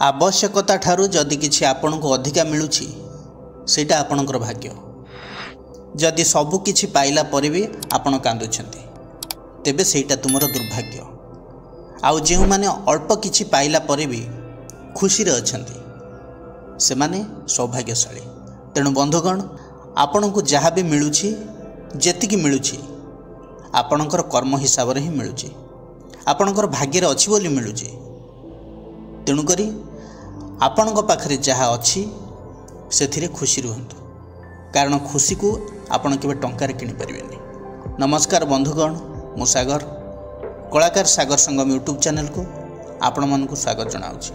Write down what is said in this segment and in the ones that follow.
आवश्यकता ठारू जदि किछि आपनको अधिका मिलुछि सेटा आपनकर भाग्य। जदि सबु किछि पाइला पर भी आपण कांदुछंती तेबे सेटा तुमर दुर्भाग्य। आउ जेउ माने अल्प किछि पाइला पर भी खुशी रे अछंती से माने सौभाग्यशाली। तेणु बंधुगण आपनको जहाँ भी मिलुछि जेतिकी मिलुछि आपणकर कर्म हिसाब रे ही मिलुछि, आपणकर भाग्य रे अछि बोली मिलुछि। तेणु करी आपणक पाखरे जहाँ अछि सेथिरे खुशी रुहंतु, कारण खुशी को आपण केबे टंकार किनि परिबेनी। नमस्कार बंधुगण, मु सागर कलाकार सागर संगम यूट्यूब चैनल को आपण मन को स्वागत जनाउछि।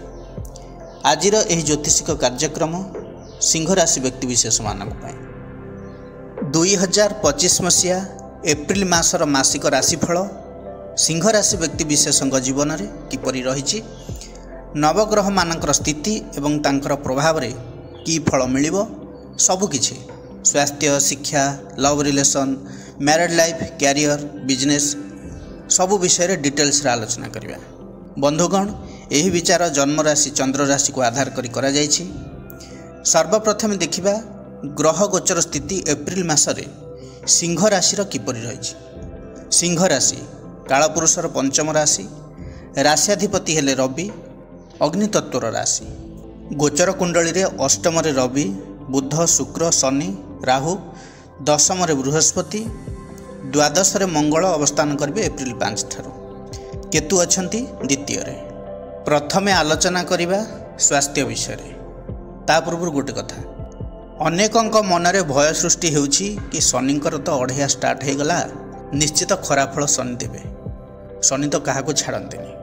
आजिर एही ज्योतिषिक कार्यक्रम सिंह राशि व्यक्ति विशेष मानक पय 2025 मसिया एप्रिल मासर मासिक राशिफल सिंह राशि व्यक्ति विशेषଙ୍କ जीवन रे किपरि रहिछि, नवग्रह मानकर स्थिति एवं तांकर प्रभाव रे की फल मिलिबो, सबकिछि स्वास्थ्य, शिक्षा, love relation, married life, career, business सबु विषय रे डिटेल्स रे आलोचना करिबा। बंधुगण एही विचार जन्म राशि चंद्र राशि को आधार करी करा जायछि। सर्वप्रथम देखिबा ग्रह गोचर स्थिति एप्रिल मासरे सिंह राशि रो किपरि रहिछि। सिंह राशि कालपुरुषर पंचम राशि, राश्याधिपति हेले रवि, अग्नितत्वर राशि। गोचर कुंडली रे अष्टम रे रवि, बुध, शुक्र, शनि, राहु, दशम रे बृहस्पति, द्वादश रे मंगल अवस्थान करिवे एप्रिल 5 ठारू। केतु अछंती द्वितीय रे। प्रथमे आलोचना करिबा स्वास्थ्य विषय रे। ता पूर्व गोटे कथा, अनेकंक मनरे भय सृष्टि हेउछि कि शनिंकर तो अढ़िया स्टार्ट हे गला, निश्चित खराब फल शनि देबे। शनि तो काहाको छाड़ंतिनी।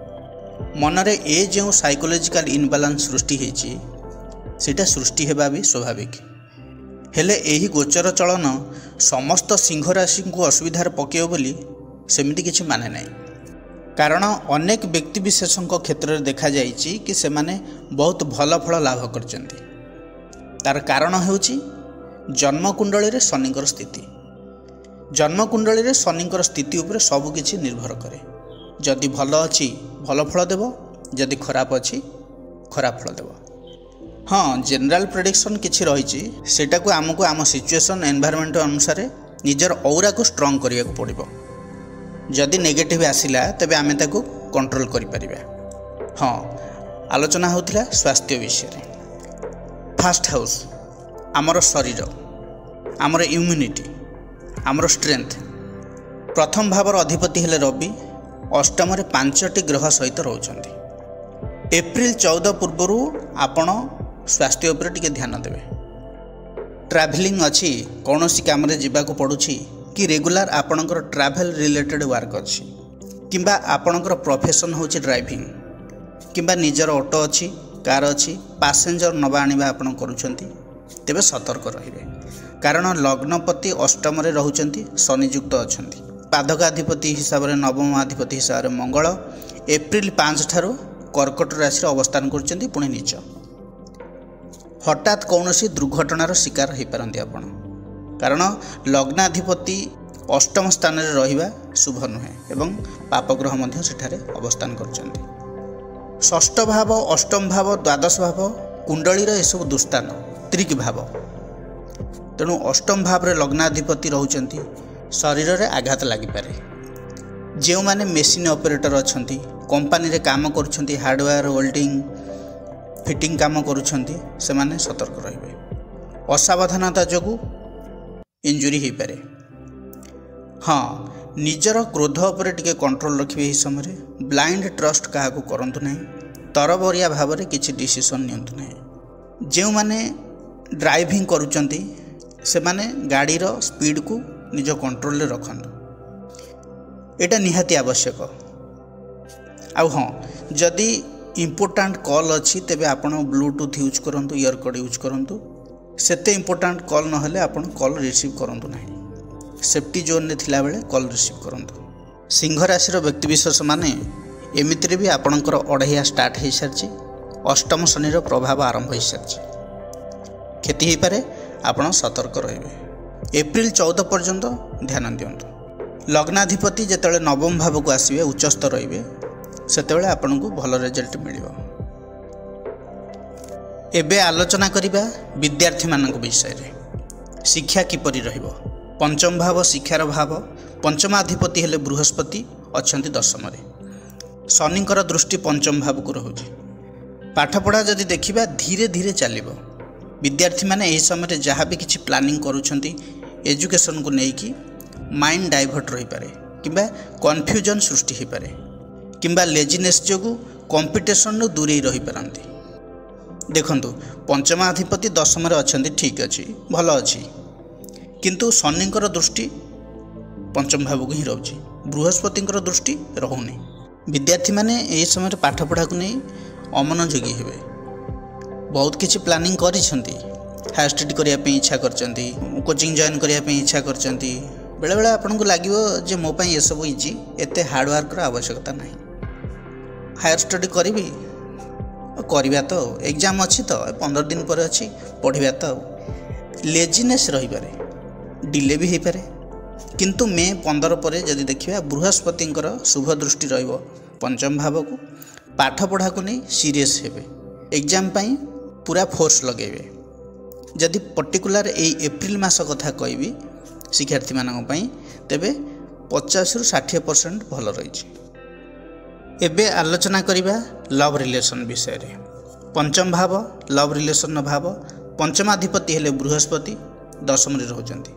मनरे ए जो साइकोलॉजिकल इनबालांस सृष्टि हेछि सेटा सृष्टि हेबा भी स्वाभाविक। हेले एही गोचर चलन समस्त सिंह राशि को असुविधार पकेओ बोली सेमिति किछि माने नाही। कारण अनेक व्यक्ति विशेषଙ୍କ क्षेत्र रे देखा जाइछि कि से माने बहुत भल फल लाभ करचंती। तार कारण हेउछि जन्म कुंडली रे शनिकर स्थिति। जन्म कुंडली रे शनिकर स्थिति उपरे सब किछि निर्भर करे। जदि भल अछि भल फल देव, जदि खराब अछि खराब फल देव। हाँ, जनरल प्रेडिक्शन किछि रहिछि, सेटा को आमको आम सिचुएशन एनवायरनमेंट अनुसार निजर औरा को स्ट्रांग करिया को पड़िबो। जदि नेगेटिव आसिला तबे आमे ताको कंट्रोल करि परिबा। हाँ, आलोचना होथिला स्वास्थ्य विषय रे। फास्ट हाउस आमर शरीर, आमर इम्यूनिटी, आमर स्ट्रेंथ। प्रथम भावर अधिपति हेले रवि, अष्टम रे 5टी ग्रह सहित रहउछंती। एप्रिल 14 पूर्वरु आपण स्वास्थ्य उपर टिके ध्यान देबे। ट्रैवलिंग अछि, कोनोसी काम रे जिबा को पडुछि कि रेगुलर आपणकर ट्रैवल रिलेटेड वर्क अछि, किंबा आपणकर प्रोफेशन होछि ड्राइविंग, किंबा निजर ऑटो अछि, कार अछि, पैसेंजर नबा आनिबा आपण करूछंती, तेबे सतर्क रहिबे। कारण लग्नपति अष्टम रे रहउछंती, शनियुक्त अछंती। पादकाधिपति हिसाब रे नवम अधिपति हिसाब रे मंगल एप्रिल 5 ठारू कर्कट राशि रे अवस्थान करछंती, पुणी नीच। हठात कौनसी दुर्घटनार शिकार हो पारती आपण, कारण लग्नाधिपति अष्टम स्थान रे रहिबा शुभ नुहे एवं पापग्रह मध्य सेठारे अवस्थान करछंती। षष्ठ भाव, अष्टम भाव, द्वादश भाव कुंडलीर एसबु दुस्तान, त्रिक भाव। तेणु अष्टम भाव रे लग्नाधिपति रहउचंती, शरीर रे आघात लागि पारे। जेउ माने मेसिन ऑपरेटर अछंती, कंपनी रे काम करूछंती, हार्डवेयर, वेल्डिंग, फिटिंग काम करूछंती, से माने सतर्क रहिबे। असावधानता जोगु इंजुरी हो पारे। हाँ, निजर क्रोध उपर टिके कंट्रोल रखिबे। एही समय ब्लाइंड ट्रस्ट काहा को करंतु नाही, तरबरिया भाव रे किछि डिसीजन नियंतु नाही। जेउ माने ड्राइविंग करूछंती से माने गाड़ी रो स्पीड को निज कंट्रोल रे रखंतु, एटा निहाती आवश्यक। आउ हाँ, जदि इम्पोर्टाट कॉल अच्छी तेबे आपण ब्लूटूथ यूज करंतु, इयरकड यूज करंतु। सेते इम्पोर्टाट कॉल नहेले आपण कॉल रिसीव करंतु नाही। सेफ्टी जोन रे थिला बेले कॉल रिसीव करंतु। सिंह राशि रो व्यक्ति विशेष माने एमिति रे भी आपणकर अढ़िया स्टार्ट हो सारछि, अष्टम शनि रो प्रभाव आरंभ हो सारछि। क्षति हो पारे, आपण सतर्क रहिबे। एप्रिल 14 पर्यंत ध्यान दियंतु। लग्नाधिपति जेतेबेले नवम भाव को आसीबे, उच्चस्थ रहिबे, सेतेबेले आपनको भल रिजल्ट मिलिबो। एबे आलोचना करिबा विद्यार्थी मानक विषय रे। शिक्षा किपरि रहिबो। पंचम भाव शिक्षार भाव, पंचमाधिपति हेले बृहस्पति अछंती दशम रे। शनिकर दृष्टि पंचम भाव को रहुछि। पाठपढ़ा जदि देखिबा धीरे धीरे चलिबो। विद्यार्थी माने एही समय रे जहाँ भी किछि प्लानिंग करूछंती एजुकेशन को नेकी माइंड डाइवर्ट रही पारे किंबा कन्फ्यूजन सृष्टि हो पारे किंबा लेजिनेस जोगु कंपिटिशन नु दूरे रही पारंती। देखंतु पंचमाधिपति दशम रे अछंती ठीक अछि भल अछि, किंतु शनिकर दृष्टि पंचम भाव को ही रहउछि, बृहस्पतिकर दृष्टि रहुनी। विद्यार्थी माने एही समय रे पाठ पढ़ा को नै अमनोयोगी हेबे। बहुत किछि प्लानिंग करिसंती, हायर स्टडी करिया पे इच्छा करचंती, कोचिंग जॉइन करिया पे इच्छा करचंती। बेले बेले आपन को लागिवो जे मो पई ए सब इजी, एते हार्ड वर्क रा आवश्यकता नाही। हायर स्टडी करिवि करिबा तो एग्जाम अछि तो 15 दिन पर अछि पढ़िबा तो लेजिनेस रही पारे, डिले भी हे पारे। किंतु मे 15 पर जदि देखिबा बृहस्पतिଙ୍କର शुभ दृष्टि रहइबो पंचम भाव को, पाठ पढ़ा को नै सीरियस हेबे, एग्जाम पई पूरा फोर्स लगेबे। जदि पर्टिकुलर ए एप्रिल मास कथा कहबी शिक्षार्थी मानक पई तेबे 50 रु 60% भल रही। एबे आलोचना करिबा लव रिलेशन विषय रे। पंचम भाव लव रिलेशन भाव, पंचमाधिपति हेले बृहस्पति दशम रे रहउचंती।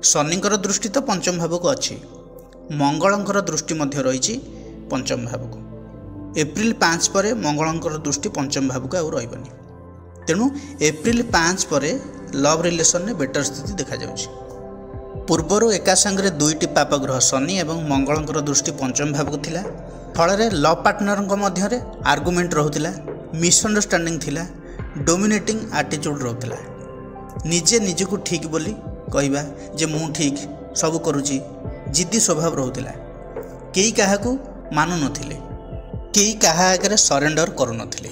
शनिकर दृष्टि तो पंचम भाव को अछि, मंगलंकर दृष्टि मध्य रही पंचम भाव को। एप्रिल 5 पर मंगलंकर दृष्टि पंचम भाव को आउ रहबनी। तेणु एप्रिल 5 पर लव रिलेशन ने बेटर स्थिति देखा जाउछि। पूर्वर एका संगे दुईटी पाप ग्रह शनि एवं मंगलंकर दृष्टि पंचम भाव को थिला। फल लव पार्टनर मध्य आर्गुमेंट रहूला, मिसअंडरस्टैंडिंग थिला, डोमिनेटिंग एटीट्यूड रहूला। निजे निजको ठीक बोली कहबा जे मु ठीक सब करूची, जिद्दी स्वभाव रहूला। केई काहाकू मानु नथिले, केई काहा आगे सरेंडर करू नथिले,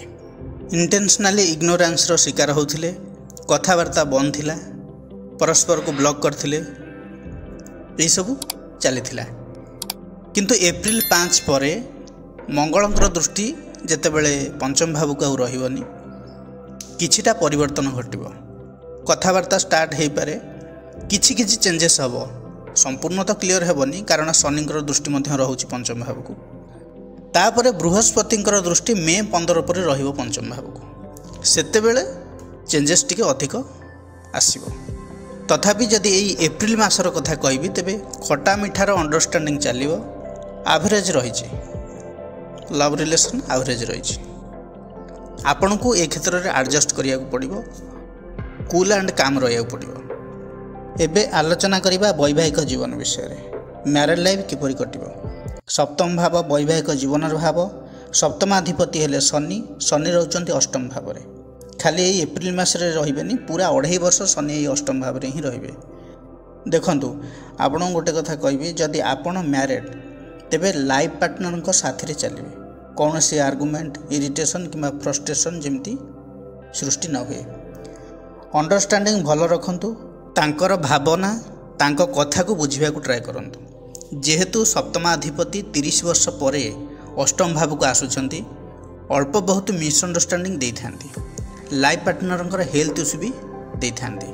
इंटेंशनली इग्नोरेंस रो शिकार होथिले, कथावार्ता बंद थिला, परस्पर को ब्लॉक करथिले, यही सब चली। किंतु एप्रिल 5 पर मंगलंकर दृष्टि जेतेबेले पंचम भाव को रहिबनी, किछिटा परिवर्तन घटिबो, कथावार्ता स्टार्ट हो पारे, किछि किछि चेंजेस हबो। संपूर्ण तो क्लियर हेबनी कारण शनिकर दृष्टि मध्य रहउछि पंचम भाव को। तापरे बृहस्पतिଙ୍କର दृष्टि मे 15 पर रहिबो पंचम भाव को, सेतेबेले चेंजेस टिके अधिक आसीबो। तथापि जदि यही एप्रिल मासर कथा कहबी तेबे खटा मिठार अंडरस्टैंडिंग चलिबो, एवरेज रही, लव रिलेशन एवरेज रही। आपण को ए क्षेत्र में एडजस्ट करिया पड़िबो, कूल एंड काम रहिया पड़िबो। एबे आलोचना करिबा वैवाहिक जीवन विषय रे। मैरिड लाइफ किपरि कटिबो। सप्तम भाव वैवाहिक जीवन भाव, सप्तमाधिपति हेले शनि, शनि रहउचंती अष्टम भाव रे। खाली यही एप्रिल मासरे रहिबेनी, पूरा 2.5 वर्ष शनि यही अष्टम भाव रे ही रहिबे। देखंतु आपण गोटे कथा कहबी, जदि आपण मैरिड तेबे लाइफ पार्टनर को साथी रे चलिबे, कौन सी आर्गुमेंट इरिटेशन किंबा फ्रस्ट्रेशन जेमती सृष्टि न हुए। अंडरस्टैंडिंग भल रखंतु, तांकर भावना तांको कथा को बुझिबा को ट्राई करंतु। जेहेतु सप्तमाधिपति 30 वर्ष पर अष्टम भाव को आसुचंती, अल्प बहुत मिसअंडरस्टैंडिंग दे थांती, लाइफ पार्टनर हेल्थ इश्यू भी दे थांती,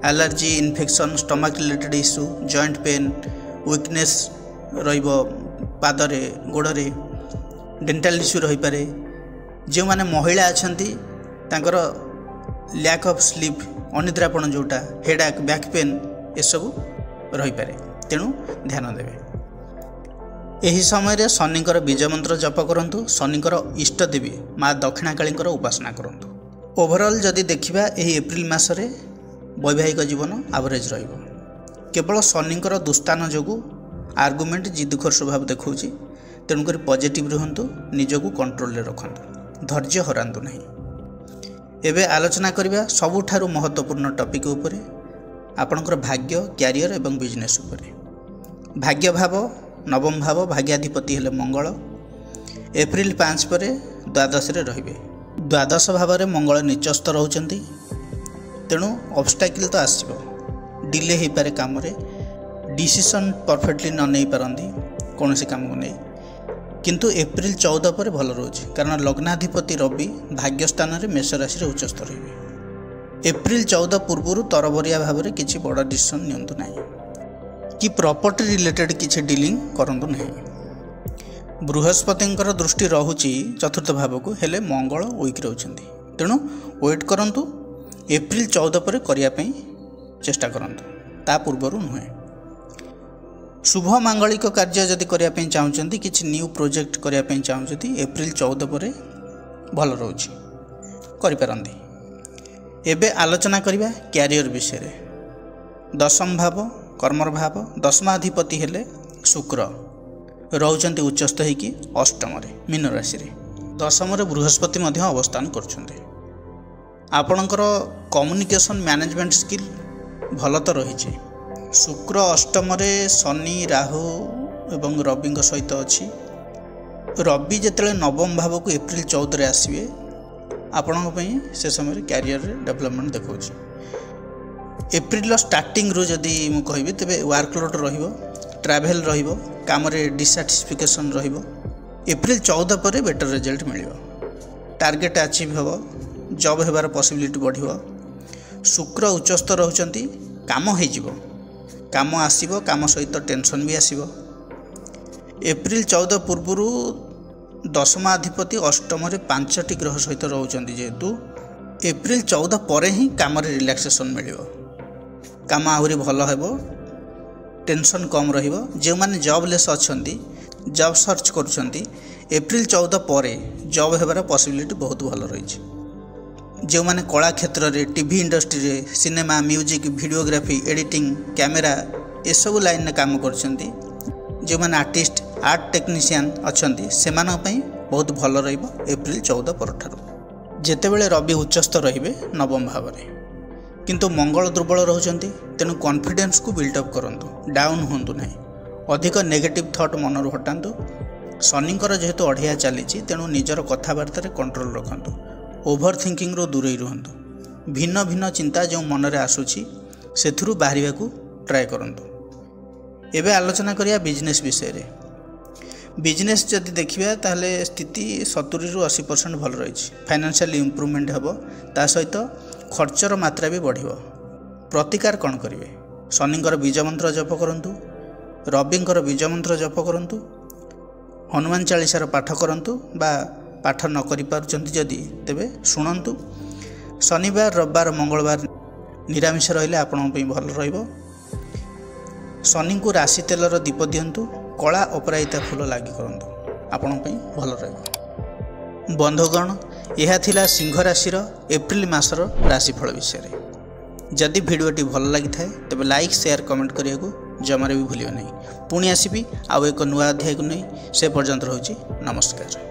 allergy, infection, stomach related issue, joint pain, weakness रहिबो पादरे गोड़े, डेंटाल इश्यू रही पारे। जो माने महिला अछंती तांकर लैक ऑफ स्लीप, अनिद्रापण जोटा, हेडाक, बैक पेन ये सब रही पारे। तेणु ध्यान देवे। यही समय शनिकर बीज मंत्र जप करंतु, शनिकर इष्ट देवी माँ दक्षिणाकाली उपासना करंतु। ओवरऑल जदि देखिबा यही एप्रिल मासरे वैवाहिक जीवन एवरेज रहिबो। केवल शनिकर दुस्तान जोगु आर्गुमेंट जिद्दखोर स्वभाव देखौछि, तेणुकर पॉजिटिव रहंतु, निजको कंट्रोल रे रखंतु, धैर्य हरांतु नहीं। एबे आलोचना करिबा सबुठारु महत्वपूर्ण टॉपिक उपरे, आपणकर भाग्य, कैरियर एवं बिजनेस उपरे। भाग्य भाव नवम भाव, भाग्याधिपति हेले मंगल। एप्रिल 5 पर द्वादश रे रहिबे। द्वादश भाव में मंगल नीचस्थ रहउचंती, तेणु ऑब्स्टैकल तो आसीबो, डिले हो पारे काम रे, डिसीजन परफेक्टली न नहीं पारंती कौन सी काम को नहीं। किंतु एप्रिल 14 पर भल रोचे कारण लग्नाधिपति रवि भाग्यस्थान में मेष राशि उच्चस्थ रही। एप्रिल 14 पूर्व तरबरिया भाव में किसी बड़ डिसीजन नियंतु ना कि प्रॉपर्टी रिलेटेड किसी डीलिंग करंतु नहीं। बृहस्पति दृष्टि रोचे चतुर्थ भाव को हेले मंगल वीक रोचंती तेणु वेट करंतु एप्रिल 14 पर करने चेष्टा करंतु ता पूर्व नुहे। शुभ मांगलिक कार्य जदि करने चाहते किसी न्यू प्रोजेक्ट करने चाहते एप्रिल 14 पर भल रोचे करिपारंती। एबे आलोचना करिबा कैरियर विषय। दशम भाव कर्मर भाव दशमाधिपति हेले शुक्र रोचंती उच्चस्थ होइकी अष्टम मीन राशि रे। दशम बृहस्पति मध्य अवस्थान करछन्ते। आपणकर कम्युनिकेशन मैनेजमेंट स्किल भल तो रही। शुक्र अष्टम शनि राहु एवं रवि सहित अच्छी। रवि जिते नवम भाव को एप्रिल 14 आसवे आपण से समय कैरियर डेवलपमेंट देखा। एप्रिल स्टार्टिंग रू जदि मु कहबी तेबे वर्कलोड रहिबो, ट्रैवल रहिबो, काम रे डिसैटिस्फैक्शन रहिबो। एप्रिल 14 पर बेटर रिजल्ट मिलिबो, टार्गेट अचीव हेबो, जॉब हेबार पॉसिबिलिटी बढ़िबो। शुक्र उच्चस्थ रहउचंती, काम हो जिवो, काम आसीबो, काम सहित टेंशन भी आसीबो। एप्रिल 14 पूर्व दशमाधिपति अष्टम 5टी ग्रह सहित रहउचंती जेहेतु एप्रिल 14 पर ही काम रे रिलैक्सेशन मिलिबो, काम आहुरी भल हेबो, टेंशन कम रहिबो। जे माने जॉबलेस अछंती, जॉब सर्च करूछंती, एप्रिल 14 पर जॉब हेबार पॉसिबिलिटी बहुत भल रही। जो मैंने कला क्षेत्र में टीवी इंडस्ट्री रे, cinema, music, videography, editing, camera ये सब लाइन में काम करछंती, जो मैंने आर्टिस्ट, आर्ट टेक्नीशियन अछंती सेमान पई बहुत भल रहिबो एप्रिल 14 परठारु। जेतेबेले रवि उच्चस्थ रहिबे नवम भाव में, किंतु मंगल दुर्बल रहउचंती तेनु कॉन्फिडेंस को बिल्डअप करंतु, डाउन होंतु नहीं, अधिक नेगेटिव थॉट मन रु हटांतु। शनिंकर जेहेतु अढ़िया चली तेणु निजर कथबार्ता कंट्रोल रखंतु, ओभर थिंकिंग रो दूरे रुहंतु। भिन्न भिन्न चिंता जो मन रे आसुची सेथुरु बाहरिबा को ट्राए करंतु। एबे आलोचना करिया बिजनेस विषय रे। बिजनेस जदि देखिबा ताहले स्थिति 70 रु 80% भल रही। फाइनेंशियल इंप्रूवमेंट हेबो, ता सहित खर्चर मात्रा भी बढ़िबो। प्रतिकार कौन करिवे? शनिंकर बीज मंत्र जप करंतु, रविंकर बीज मंत्र जप करंतु, हनुमान चालीसार पाठ करंतु, बा पाठ न करि पारुचंती जदि तेबे शुणंतु। शनिवार, रविवार, मंगलवार निरामिष रहिले आपण पई भल रहिबो। शनि को राशि तेलर दीप दियंतु, कला अपराजिता फूल लागि करंतु, आपण पई भल रहिबो। बंधुगण, यह थिला सिंह राशि एप्रिल मासर राशिफल विषय। जदि भिडियोटी भल लगी थाए तेबे लाइक, शेयर, कमेंट करिया को जमारे भी भूलियो नहीं। पुणी आसीबी आउ एक नुआ अध्याय को नहीं, से पर्यंत रहउची नमस्कार।